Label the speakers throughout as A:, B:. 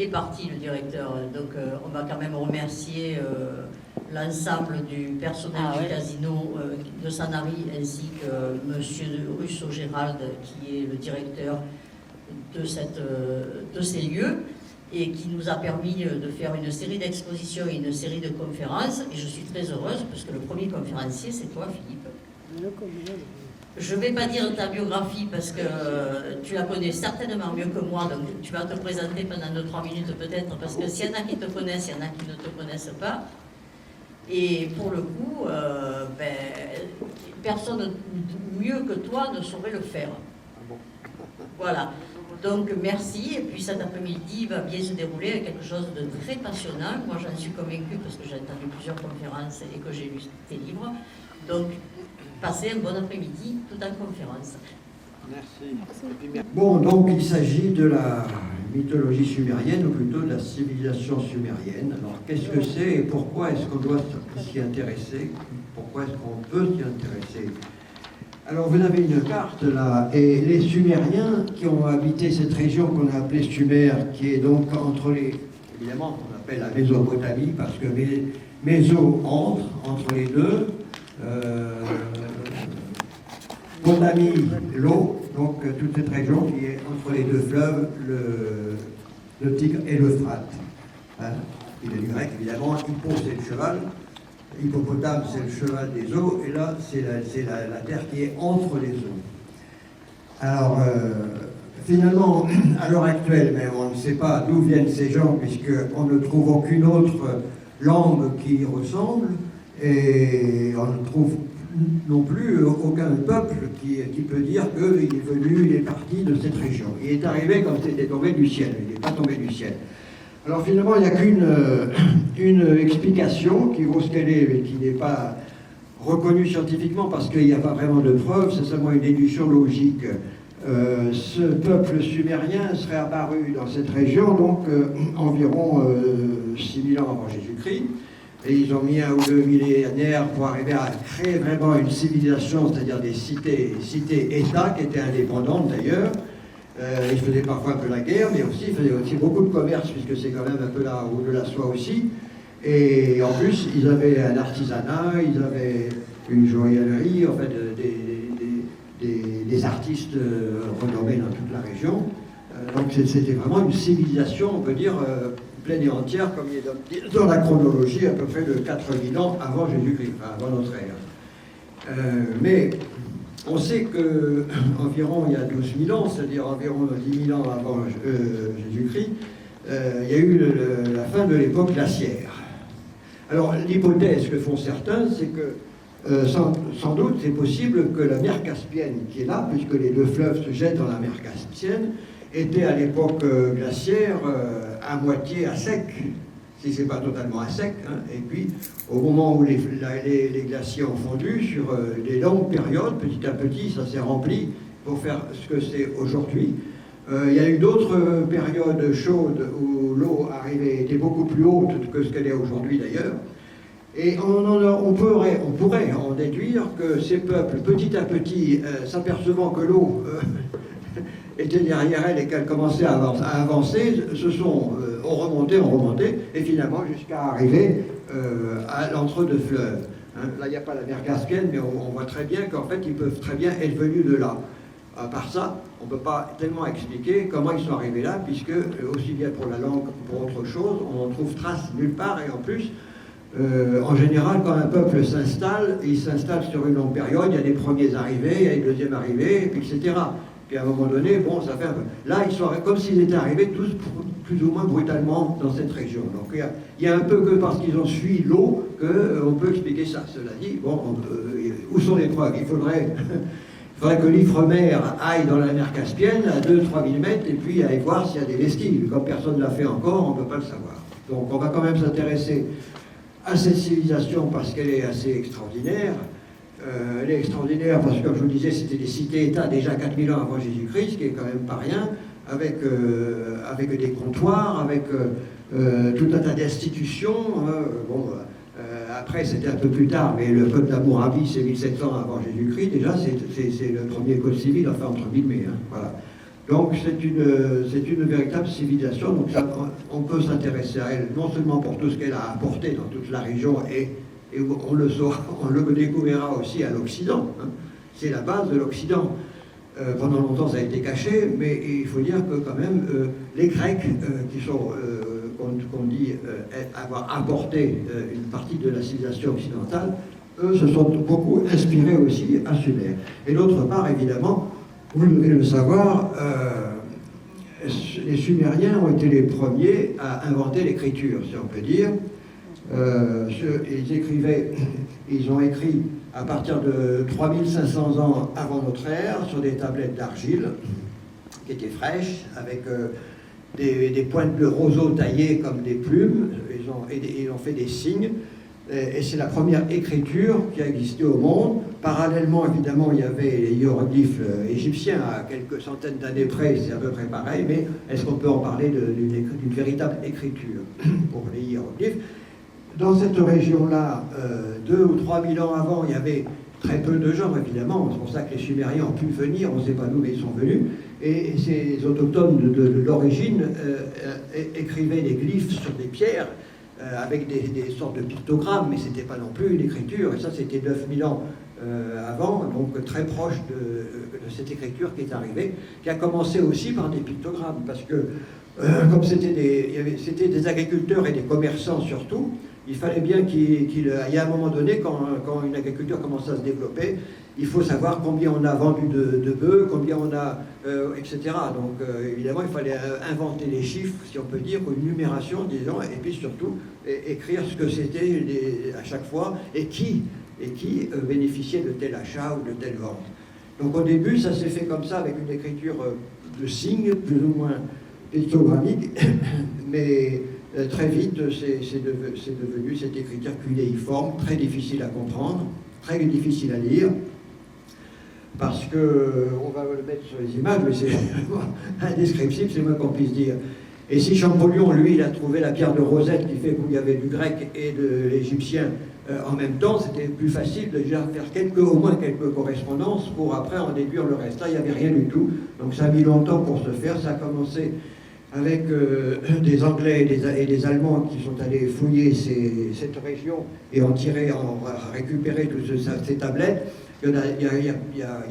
A: il est parti, le directeur. Donc, on va quand même remercier l'ensemble du personnel du casino de Sanary, ainsi que Monsieur Russo Gérald, qui est le directeur de ces lieux, et qui nous a permis de faire une série d'expositions et une série de conférences. Et je suis très heureuse, parce que le premier conférencier, c'est toi, Philippe. Je ne vais pas dire ta biographie, parce que tu la connais certainement mieux que moi, donc tu vas te présenter pendant 2-3 minutes peut-être, parce que s'il y en a qui te connaissent, il y en a qui ne te connaissent pas. Et pour le coup, personne mieux que toi ne saurait le faire. Voilà. Donc merci, et puis cet après-midi va bien se dérouler avec quelque chose de très passionnant. Moi j'en suis convaincue parce que j'ai entendu plusieurs conférences et que j'ai lu tes livres. Donc passez un bon après-midi tout en conférence.
B: Merci. Bon, donc il s'agit de la mythologie sumérienne, ou plutôt de la civilisation sumérienne. Alors qu'est-ce que c'est et pourquoi est-ce qu'on doit s'y intéresser? Pourquoi est-ce qu'on peut s'y intéresser? Alors vous avez une carte là, et les Sumériens qui ont habité cette région qu'on a appelée Sumer, qui est donc entre les, évidemment qu'on appelle la Mésopotamie, parce que Méso entre les deux, Potamie, l'eau, donc toute cette région qui est entre les deux fleuves, le Tigre et l'Euphrate. Hein, il est du grec évidemment, Hippo c'est le cheval, Hippopotame, c'est le cheval des eaux, et là, c'est la terre qui est entre les eaux. Alors, finalement, à l'heure actuelle, mais on ne sait pas d'où viennent ces gens, puisqu'on ne trouve aucune autre langue qui y ressemble, et on ne trouve non plus aucun peuple qui peut dire qu'il est venu, il est parti de cette région. Il est arrivé comme c'était tombé du ciel, il n'est pas tombé du ciel. Alors finalement, il n'y a qu'une explication qui vaut ce qu'elle est, mais qui n'est pas reconnue scientifiquement parce qu'il n'y a pas vraiment de preuves, c'est seulement une déduction logique. Ce peuple sumérien serait apparu dans cette région, donc environ 6000 ans avant Jésus-Christ, et ils ont mis 1 ou 2 millénaires pour arriver à créer vraiment une civilisation, c'est-à-dire des cités-États qui étaient indépendantes d'ailleurs. Ils faisaient parfois un peu la guerre, mais aussi, ils faisaient aussi beaucoup de commerce, puisque c'est quand même un peu là où de la soie aussi. Et en plus, ils avaient un artisanat, ils avaient une joaillerie, en fait, des artistes renommés dans toute la région. Donc c'était vraiment une civilisation, on peut dire, pleine et entière, comme il est dans la chronologie, à peu près de 4000 ans avant Jésus-Christ, enfin, avant notre ère. Mais on sait qu'environ il y a 12 000 ans, c'est-à-dire environ 10 000 ans avant Jésus-Christ, il y a eu la fin de l'époque glaciaire. Alors l'hypothèse que font certains, c'est que sans doute c'est possible que la mer Caspienne qui est là, puisque les deux fleuves se jettent dans la mer Caspienne, était à l'époque glaciaire à moitié à sec, si ce n'est pas totalement à sec, hein. Et puis au moment où les glaciers ont fondu, sur des longues périodes, petit à petit, ça s'est rempli pour faire ce que c'est aujourd'hui. Il y a eu d'autres périodes chaudes où l'eau était beaucoup plus haute que ce qu'elle est aujourd'hui d'ailleurs. Et on pourrait en déduire que ces peuples, petit à petit, s'apercevant que l'eau était derrière elles et qu'elles commençaient à avancer, ont remonté, et finalement jusqu'à arriver à l'entre-deux fleuves. Hein, là, il n'y a pas la mer Caspienne, mais on voit très bien qu'en fait, ils peuvent très bien être venus de là. À part ça, on ne peut pas tellement expliquer comment ils sont arrivés là, puisque, aussi bien pour la langue que pour autre chose, on n'en trouve trace nulle part, et en plus, en général, quand un peuple s'installe, il s'installe sur une longue période, il y a des premiers arrivés, il y a des deuxièmes arrivés, etc. Puis à un moment donné, bon, ça fait un peu... Là, ils sont comme s'ils étaient arrivés tous plus ou moins brutalement dans cette région. Donc il y a un peu que parce qu'ils ont suivi l'eau qu'on peut expliquer ça. Cela dit, bon, où sont les preuves? Il faudrait que l'Ifremer aille dans la mer Caspienne à 2-3 000 mètres et puis aille voir s'il y a des vestiges. Comme personne ne l'a fait encore, on ne peut pas le savoir. Donc on va quand même s'intéresser à cette civilisation parce qu'elle est assez extraordinaire. Elle est extraordinaire parce que, comme je vous disais, c'était des cités-États déjà 4000 ans avant Jésus-Christ, ce qui est quand même pas rien, avec des comptoirs, avec tout un tas d'institutions. Après, c'était un peu plus tard, mais le code d'Hammurabi, c'est 1700 avant Jésus-Christ. Déjà, c'est le premier code civil, enfin entre guillemets. Hein, voilà. Donc c'est une véritable civilisation, donc ça, on peut s'intéresser à elle, non seulement pour tout ce qu'elle a apporté dans toute la région, et on le découvrira aussi à l'Occident. Hein. C'est la base de l'Occident. Pendant longtemps ça a été caché, mais il faut dire que quand même les Grecs qui sont, qu'on dit avoir apporté une partie de la civilisation occidentale, eux se sont beaucoup inspirés aussi à Sumer. Et d'autre part, évidemment, vous devez le savoir, les Sumériens ont été les premiers à inventer l'écriture, si on peut dire. Ils ont écrit à partir de 3500 ans avant notre ère sur des tablettes d'argile qui étaient fraîches, avec des pointes de roseau taillées comme des plumes. Ils ont fait des signes. Et c'est la première écriture qui a existé au monde. Parallèlement, évidemment, il y avait les hiéroglyphes égyptiens à quelques centaines d'années près, c'est à peu près pareil, mais est-ce qu'on peut en parler d'une véritable écriture pour les hiéroglyphes? Dans cette région-là, 2 ou 3 000 ans avant, il y avait très peu de gens, évidemment. C'est pour ça que les Sumériens ont pu venir, on ne sait pas d'où, mais ils sont venus. Et ces autochtones de l'origine écrivaient des glyphes sur des pierres, avec des sortes de pictogrammes, mais ce n'était pas non plus une écriture, et ça c'était 9000 ans avant, donc très proche de cette écriture qui est arrivée, qui a commencé aussi par des pictogrammes, parce que comme c'était des agriculteurs et des commerçants surtout, il fallait bien qu'il y a un moment donné, quand une agriculture commence à se développer, il faut savoir combien on a vendu de bœufs, combien on a, etc. Donc évidemment, il fallait inventer les chiffres, si on peut dire, ou une numération, disons, et puis surtout écrire ce que c'était à chaque fois, et qui bénéficiait de tel achat ou de telle vente. Donc au début, ça s'est fait comme ça, avec une écriture de signes, plus ou moins pictogrammique, mais très vite, c'est devenu cette écriture cunéiforme, très difficile à comprendre, très difficile à lire, parce que, on va le mettre sur les images, mais c'est indescriptible, c'est moins qu'on puisse dire. Et si Champollion, lui, il a trouvé la pierre de Rosette qui fait qu'il y avait du grec et de l'égyptien en même temps, c'était plus facile de déjà faire au moins quelques correspondances pour après en déduire le reste. Là, il n'y avait rien du tout, donc ça a mis longtemps pour se faire. Ça a commencé avec des Anglais et des Allemands qui sont allés fouiller cette région et en récupérer toutes ces tablettes. Il y a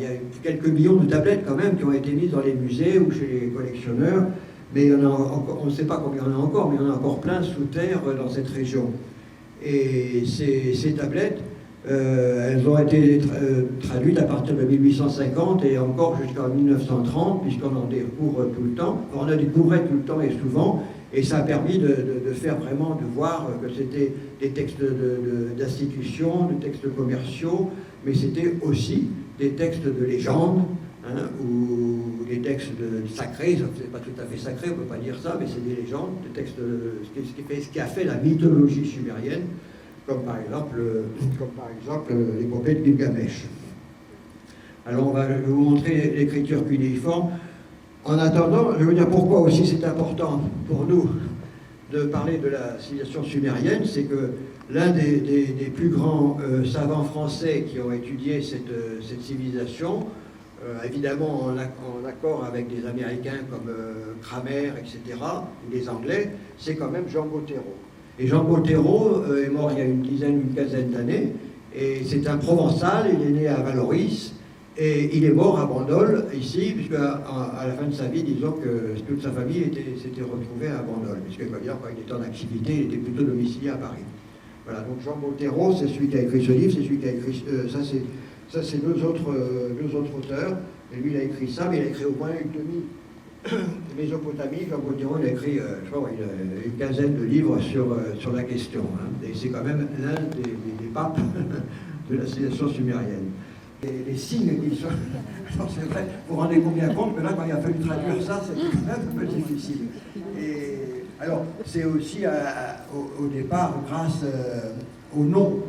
B: quelques millions de tablettes quand même qui ont été mises dans les musées ou chez les collectionneurs, mais il y en a on ne sait pas combien il y en a encore, mais il y en a encore plein sous terre dans cette région. Et ces tablettes, elles ont été traduites à partir de 1850 et encore jusqu'en 1930, puisqu'on en découvre tout le temps. On en découvrait tout le temps et souvent, et ça a permis de faire vraiment, de voir que c'était des textes d'institutions, des textes commerciaux, mais c'était aussi des textes de légende, hein, ou des textes sacrés. C'est pas tout à fait sacré, on ne peut pas dire ça, mais c'est des légendes, des textes, ce qui a fait la mythologie sumérienne, comme par exemple l'épopée de Gilgamesh. Alors je vais vous montrer l'écriture cunéiforme. En attendant, je veux dire pourquoi aussi c'est important pour nous de parler de la civilisation sumérienne, c'est que l'un des plus grands savants français qui ont étudié cette civilisation, évidemment en accord avec des Américains comme Cramer, etc., ou des Anglais, c'est quand même Jean Bottero. Et Jean Bottero est mort il y a une quinzaine d'années, et c'est un Provençal, il est né à Valoris, et il est mort à Bandol, ici, puisque à la fin de sa vie, disons que toute sa famille s'était retrouvée à Bandol, puisque quand il était en activité, il était plutôt domicilié à Paris. Voilà, donc Jean Bottero, c'est celui qui a écrit ce livre, c'est celui qui a écrit... Ça, c'est deux autres auteurs, et lui, il a écrit ça, mais il a écrit au moins une demi-Mésopotamie. Jean Bottero, il a écrit, je crois, une quinzaine de livres sur la question, hein, et c'est quand même l'un des papes de la civilisation sumérienne. Et les signes qui sont... c'est vrai, vous vous rendez bien compte que là, quand il a fallu traduire ça, c'était quand même un peu difficile. Et alors, c'est aussi au départ grâce au nom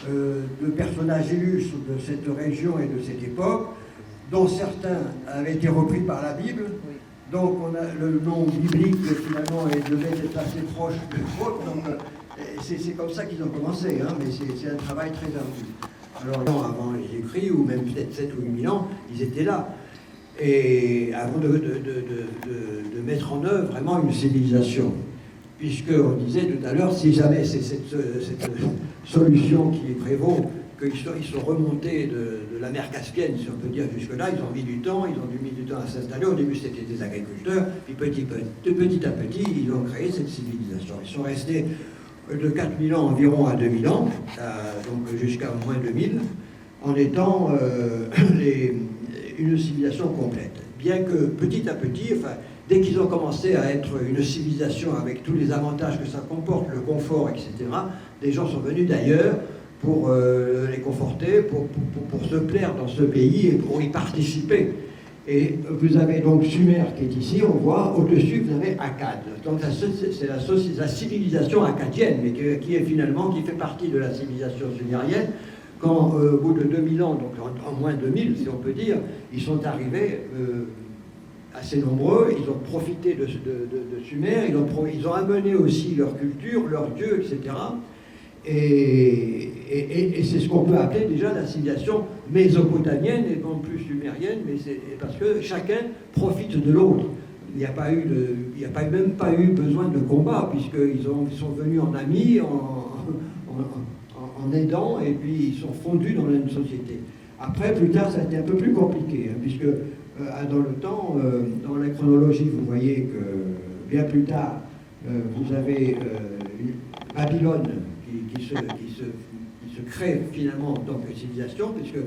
B: de personnages illustres de cette région et de cette époque, dont certains avaient été repris par la Bible. Donc, on a le nom biblique, finalement, devait être assez proche de l'autre. Donc, c'est comme ça qu'ils ont commencé, hein, mais c'est un travail très ardu. Alors, avant les écrits, ou même peut-être 7 ou 8 000 ans, ils étaient là. et avant de mettre en œuvre vraiment une civilisation. Puisqu'on disait tout à l'heure, si jamais c'est cette solution qui prévaut, qu'ils sont remontés de la mer Caspienne, si on peut dire jusque-là, ils ont mis du temps, à s'installer. Au début, c'était des agriculteurs, puis petit à petit, ils ont créé cette civilisation. Ils sont restés de 4000 ans environ à 2000 ans, donc jusqu'à moins 2000, en étant une civilisation complète. Bien que petit à petit, enfin, dès qu'ils ont commencé à être une civilisation avec tous les avantages que ça comporte, le confort, etc., des gens sont venus d'ailleurs pour les conforter, pour se plaire dans ce pays et pour y participer. Et vous avez donc Sumer qui est ici, on voit, au-dessus vous avez Akkad. Donc c'est la civilisation akkadienne, mais qui fait partie de la civilisation sumérienne, quand au bout de 2000 ans, donc en moins 2000 si on peut dire, ils sont arrivés assez nombreux, ils ont profité de Sumer, ils ont amené aussi leur culture, leurs dieux, etc. Et c'est ce qu'on peut appeler déjà la civilisation mésopotamienne et non plus sumérienne, mais c'est parce que chacun profite de l'autre. Il n'y a même pas eu besoin de combat, puisqu'ils sont venus en amis, en aidant, et puis ils sont fondus dans une société. Après, plus tard, ça a été un peu plus compliqué, hein, puisque dans le temps, dans la chronologie, vous voyez que bien plus tard, vous avez Babylone qui se crée finalement en tant que civilisation, puisque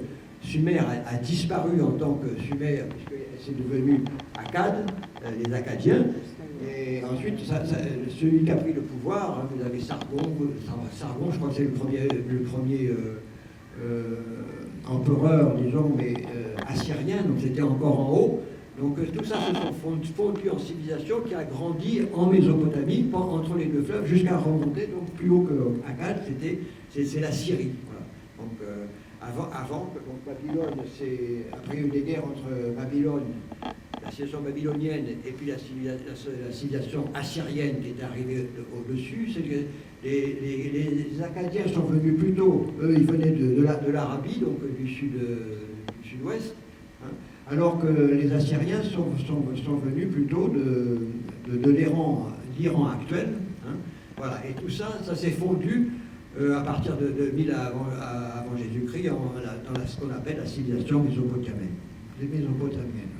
B: Sumer a disparu en tant que Sumer, puisque c'est devenu Akkad, les Akkadiens. Et ensuite, celui qui a pris le pouvoir, hein, vous avez Sargon, je crois que c'est le premier empereur, disons, mais assyrien, donc c'était encore en haut. Donc tout ça se sont fondus en civilisation qui a grandi en Mésopotamie, entre les deux fleuves, jusqu'à remonter donc plus haut que Akkad, c'est la Syrie. Voilà. Donc avant donc Babylone, c'est après une des guerres entre Babylone, la civilisation babylonienne, et puis la civilisation assyrienne qui est arrivée au-dessus. Les Akkadiens sont venus plutôt, eux ils venaient de l'Arabie, donc du sud-ouest, hein, alors que les Assyriens sont venus plutôt de l'Iran actuel. Hein, voilà. Et tout ça s'est fondu à partir de 1000 avant Jésus-Christ dans ce qu'on appelle la civilisation mésopotamienne. Les Mésopotamiennes.